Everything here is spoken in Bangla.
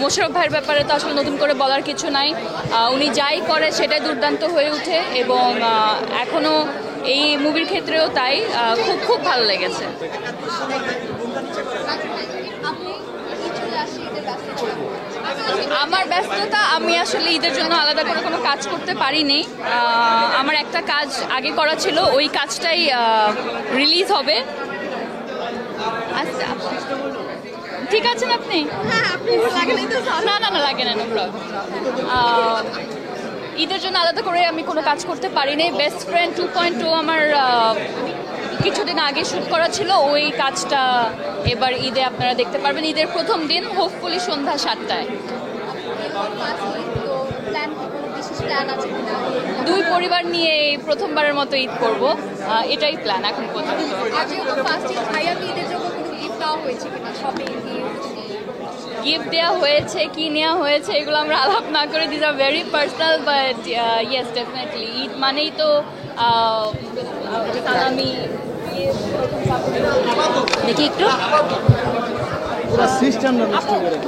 মোশাররফ ভাইয়ের ব্যাপারে তো আসলে নতুন করে বলার কিছু নাই। উনি যাই করে সেটাই দুর্দান্ত হয়ে ওঠে এবং এখনও এই মুভির ক্ষেত্রেও তাই। খুব খুব ভালো লেগেছে। আমার ব্যস্ততা, আমি আসলে ঈদের জন্য আলাদা করে কোনো কাজ করতে পারিনি। আমার একটা কাজ আগে করা ছিল, ওই কাজটাই রিলিজ হবে। আচ্ছা, ঠিক আছেন আপনি? না না না, লাগে না, নো প্রবলেম। ঈদের জন্য আলাদা করে আমি কোনো কাজ করতে পারিনি। বেস্ট ফ্রেন্ড 2.0 আমার কিছুদিন আগে শ্যুট করা ছিল, ওই কাজটা এবার ঈদে আপনারা দেখতে পারবেন। ঈদের প্রথম দিন, হোপফুলি সন্ধ্যা 7টায়। দুই পরিবার নিয়ে প্রথমবারের মতো ঈদ করব, এটাই প্ল্যান এখন পর্যন্ত। গিফট দেওয়া হয়েছে, কি নেওয়া হয়েছে এগুলো আমরা আলাপ না করে, this are very personal, but yes definitely Eid মানেই তো আমি দেখি একটু পুরো সিস্টেম নষ্ট করে